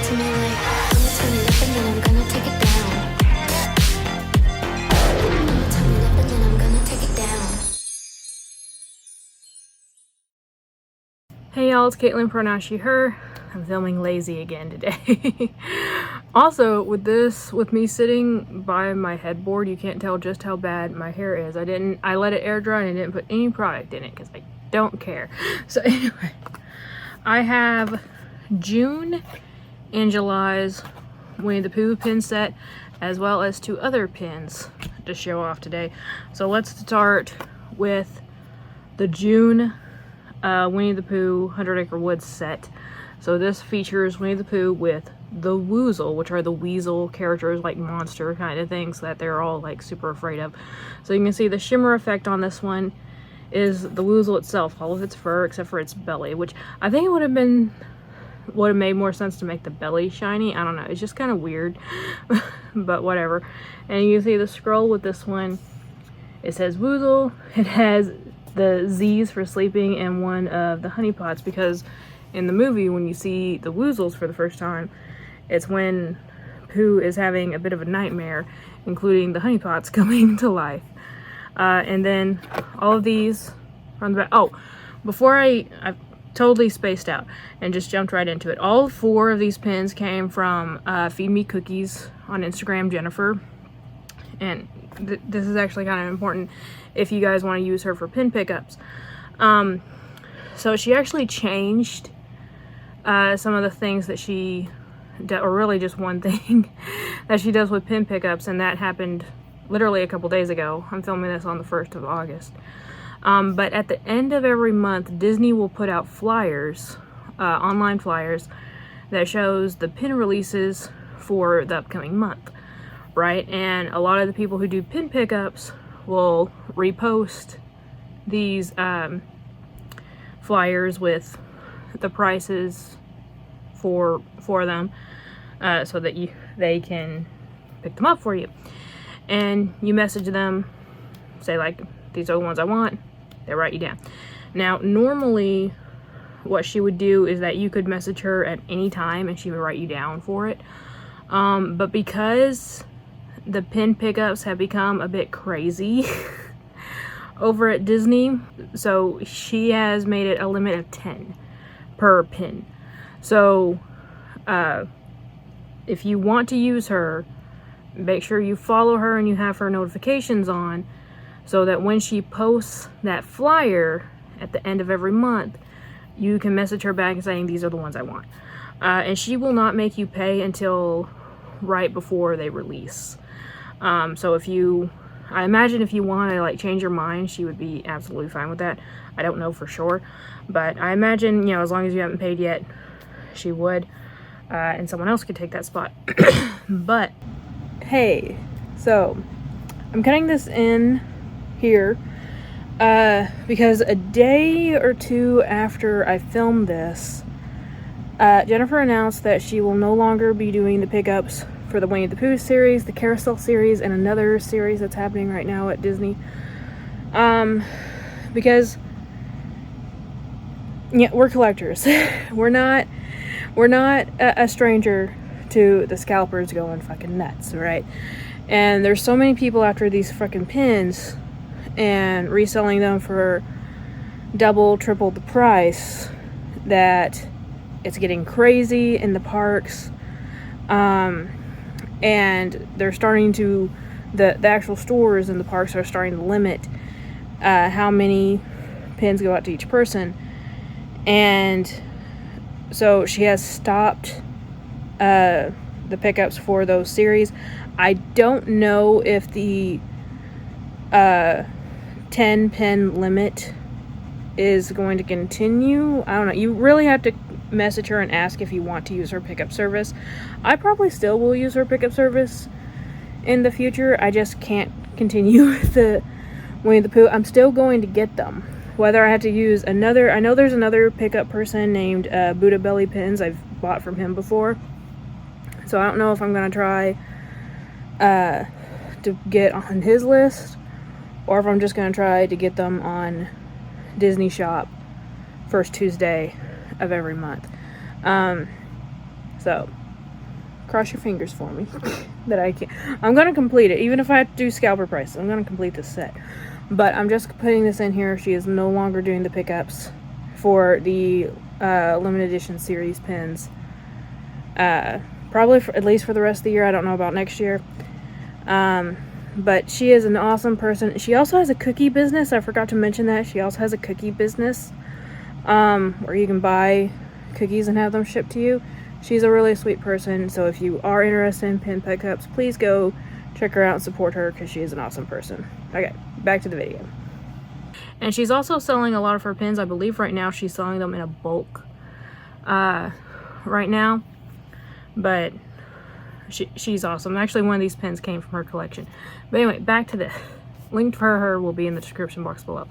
to me like, I'ma turn it up and then I'm gonna take it down. I'ma turn it up and then I'm gonna take it down. Hey y'all, it's Caitlin, pronoun she, her. I'm filming lazy again today. Also, with me sitting by my headboard, you can't tell just how bad my hair is. I let it air dry and I didn't put any product in it because I don't care. So anyway, I have June and July's Winnie the Pooh pin set, as well as 2 other pins to show off today. So let's start with the June Winnie the Pooh 100 Acre Woods set. So this features Winnie the Pooh with the Woozle, which are the weasel characters, like monster kind of things that they're all like super afraid of. So you can see the shimmer effect on this one is the Woozle itself, all of its fur except for its belly, which I think it would have made more sense to make the belly shiny. I don't know, it's just kind of weird. But whatever. And you can see the scroll with this one, it says Woozle. It has the Z's for sleeping and one of the honeypots, because in the movie when you see the Woozles for the first time, it's when Pooh is having a bit of a nightmare, including the honeypots coming to life. And then all of these from the back. Oh, before I totally spaced out and just jumped right into it. All 4 of these pins came from Feed Me Cookies on Instagram, Jennifer. And this is actually kind of important if you guys want to use her for pin pickups. So she actually changed some of the things that she does, or really just one thing that she does with pin pickups, and that happened literally a couple days ago. I'm filming this on the 1st of August. But at the end of every month, Disney will put out flyers, online flyers, that shows the pin releases for the upcoming month, right? And a lot of the people who do pin pickups will repost these flyers with the prices for them, so that they can pick them up for you. And you message them, say like, these are the ones I want. They write you down. Now, normally what she would do is that you could message her at any time and she would write you down for it. But because the pin pickups have become a bit crazy over at Disney, so she has made it a limit of 10 per pin. So if you want to use her, make sure you follow her and you have her notifications on, so that when she posts that flyer at the end of every month, you can message her back and saying, these are the ones I want. And she will not make you pay until right before they release. So I imagine if you want to like change your mind, she would be absolutely fine with that. I don't know for sure, but I imagine, you know, as long as you haven't paid yet, she would, and someone else could take that spot. But hey, so I'm cutting this in here because a day or 2 after I filmed this, Jennifer announced that she will no longer be doing the pickups for the Winnie the Pooh series, the Carousel series, and another series that's happening right now at Disney. Because yeah, we're collectors. we're not a stranger to the scalpers going fucking nuts, right? And there's so many people after these fucking pins and reselling them for double, triple the price, that it's getting crazy in the parks. And they're starting to, the actual stores in the parks are starting to limit how many pins go out to each person. And so she has stopped the pickups for those series. I don't know if the 10 pin limit is going to continue. I don't know. You really have to message her and ask if you want to use her pickup service. I probably still will use her pickup service in the future. I just can't continue the Winnie the Pooh. I'm still going to get them. Whether I have to use another, I know there's another pickup person named Buddha Belly Pins. I've bought from him before. So I don't know if I'm going to try to get on his list, or if I'm just going to try to get them on Disney Shop first Tuesday of every month. So Cross your fingers for me that I can. I'm gonna complete it, even if I have to do scalper prices. I'm gonna complete this set, but I'm just putting this in here. She is no longer doing the pickups for the limited edition series pins. Probably for, at least for the rest of the year. I don't know about next year. But she is an awesome person. She also has a cookie business. I forgot to mention that. She also has a cookie business where you can buy cookies and have them shipped to you. She's a really sweet person. So if you are interested in pin pickups, please go check her out and support her because she is an awesome person. Okay, back to the video. And she's also selling a lot of her pins. I believe right now she's selling them in a bulk right now. But she's awesome. Actually, one of these pins came from her collection. But anyway, back to this. Link for her will be in the description box below.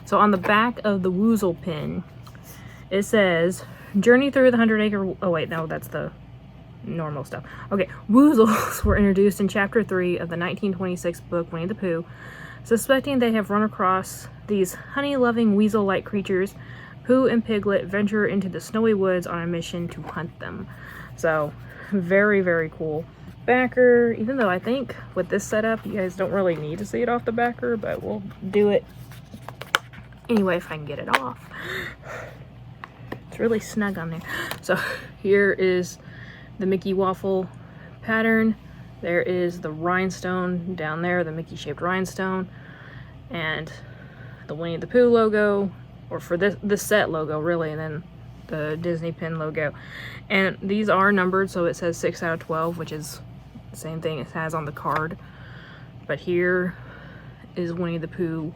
So on the back of the Woozle pin, it says, Journey through the 100-acre... Oh, wait, no, that's the normal stuff. Okay, Woozles were introduced in Chapter 3 of the 1926 book, Winnie the Pooh. Suspecting they have run across these honey-loving weasel-like creatures, Pooh and Piglet venture into the snowy woods on a mission to hunt them. So, very, very cool. Backer, even though I think with this setup, you guys don't really need to see it off the backer, but we'll do it anyway if I can get it off. It's really snug on there. So, here is the Mickey waffle pattern. There is the rhinestone down there, the Mickey-shaped rhinestone, and the Winnie the Pooh logo, or for this set logo, really, and then the Disney pin logo. And these are numbered, so it says 6 out of 12, which is the same thing it has on the card. But here is Winnie the Pooh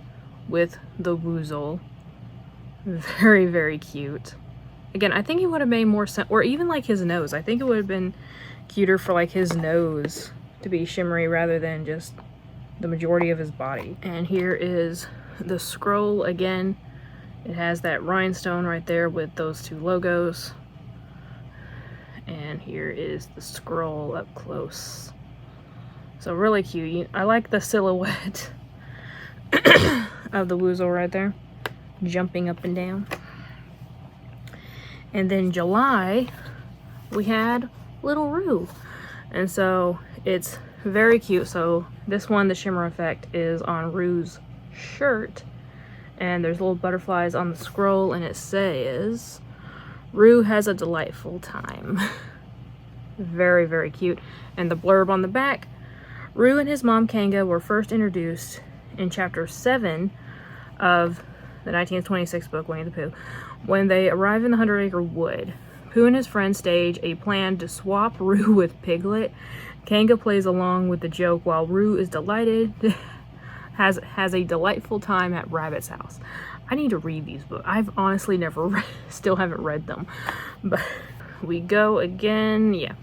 with the Woozle. Very, very cute. Again, I think it would have made more sense, or even like his nose. I think it would have been cuter for like his nose to be shimmery rather than just the majority of his body. And here is the scroll again. It has that rhinestone right there with those two logos. And here is the scroll up close. So really cute. I like the silhouette of the Woozle right there, jumping up and down. And then July, we had Little Roo. And so it's very cute. So this one, the shimmer effect, is on Roo's shirt. And there's little butterflies on the scroll, and it says, Roo has a delightful time. Very, very cute. And the blurb on the back, Roo and his mom Kanga were first introduced in Chapter 7 of the 1926 book, Winnie the Pooh. When they arrive in the 100-acre wood, Pooh and his friends stage a plan to swap Roo with Piglet. Kanga plays along with the joke while Roo is delighted, has a delightful time at Rabbit's house. I need to read these books. I've honestly never read, still haven't read them. But we go again. Yeah,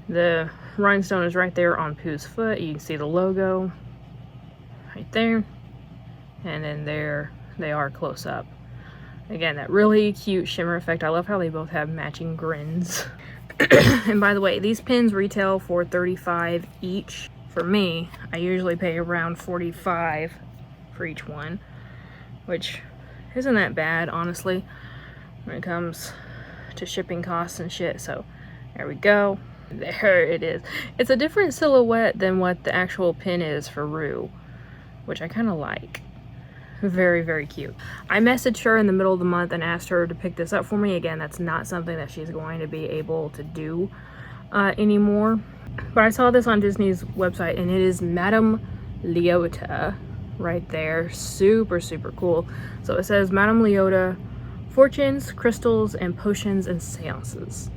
the rhinestone is right there on Pooh's foot. You can see the logo right there. And then there they are close up. Again, that really cute shimmer effect. I love how they both have matching grins. And by the way, these pins retail for $35 each. For me, I usually pay around $45 for each one, which isn't that bad, honestly, when it comes to shipping costs and shit. So there we go. There it is. It's a different silhouette than what the actual pin is for Roo, which I kind of like. Very, very cute. I messaged her in the middle of the month and asked her to pick this up for me. Again, that's not something that she's going to be able to do anymore. But I saw this on Disney's website, and it is Madame Leota right there. Super, super cool. So it says Madame Leota, fortunes, crystals, and potions and seances.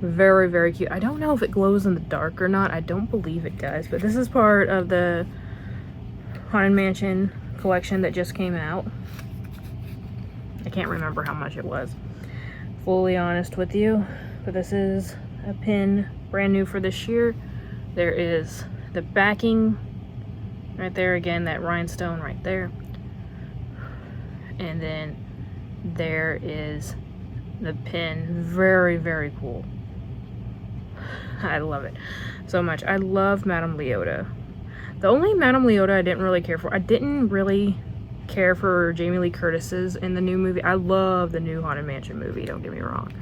Very, very cute. I don't know if it glows in the dark or not. I don't believe it does. But this is part of the Haunted Mansion collection that just came out. I can't remember how much it was, fully honest with you, but this is a pin brand new for this year. There is the backing right there, again, that rhinestone right there, and then there is the pin. Very, very cool. I love it so much. I love Madame Leota. The only Madame Leota I didn't really care for, I didn't really care for Jamie Lee Curtis's in the new movie. I love the new Haunted Mansion movie, don't get me wrong.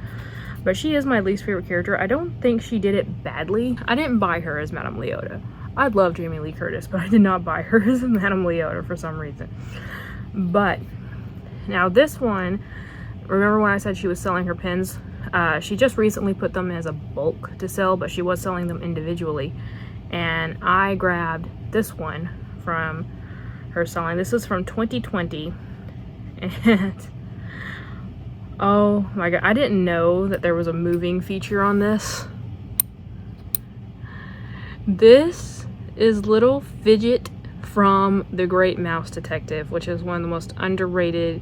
But she is my least favorite character. I don't think she did it badly. I didn't buy her as Madame Leota. I love Jamie Lee Curtis, but I did not buy her as Madame Leota for some reason. But now this one, remember when I said she was selling her pins? She just recently put them as a bulk to sell, but she was selling them individually. And I grabbed this one from her selling. This is from 2020. And oh my god, I didn't know that there was a moving feature on this. This is little Fidget from The Great Mouse Detective, which is one of the most underrated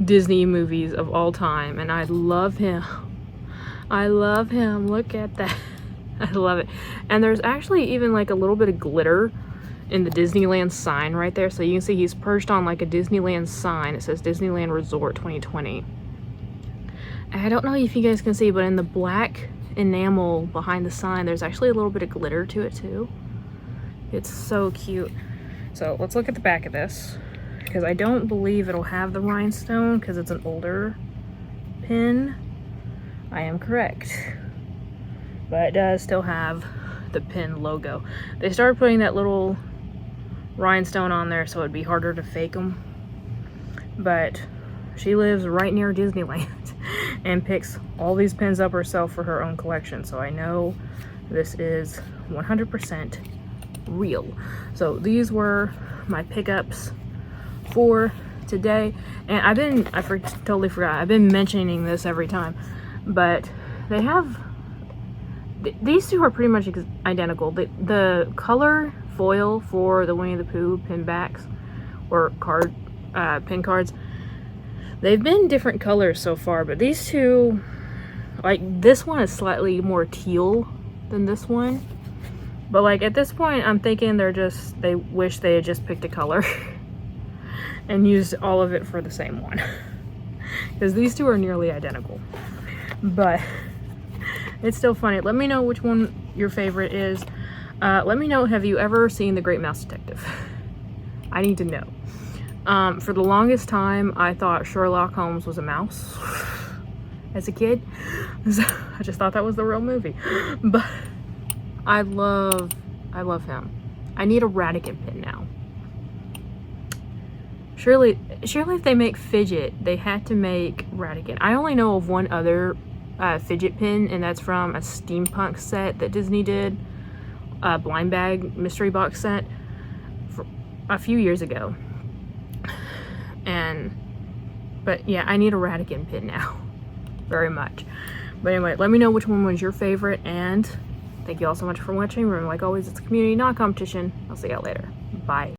Disney movies of all time, and I love him. I love him. Look at that. I love it. And there's actually even like a little bit of glitter in the Disneyland sign right there, so you can see he's perched on like a Disneyland sign. It says Disneyland Resort 2020. I don't know if you guys can see, but in the black enamel behind the sign, there's actually a little bit of glitter to it too. It's so cute. So let's look at the back of this, because I don't believe it'll have the rhinestone because it's an older pin. I am correct. But it does still have the pin logo. They started putting that little rhinestone on there so it'd be harder to fake them. But she lives right near Disneyland and picks all these pins up herself for her own collection. So I know this is 100% real. So these were my pickups for today. And totally forgot. I've been mentioning this every time. But they have, these two are pretty much identical. The color foil for the Winnie the Pooh pin backs or pin cards, they've been different colors so far, but these two, like this one is slightly more teal than this one. But like at this point, I'm thinking they wish they had just picked a color and used all of it for the same one. Because these two are nearly identical. But it's still funny. Let me know which one your favorite is. Let me know, have you ever seen The Great Mouse Detective? I need to know. For the longest time, I thought Sherlock Holmes was a mouse as a kid. So I just thought that was the real movie. But I love him. I need a Ratigan pin now. Surely if they make Fidget, they had to make Ratigan. I only know of one other Fidget pin, and that's from a steampunk set that Disney did, a blind bag mystery box set a few years ago. But yeah, I need a Ratigan pin now, very much. But anyway, let me know which one was your favorite, and thank you all so much for watching. Remember, like always, it's a community, not a competition. I'll see y'all later. Bye.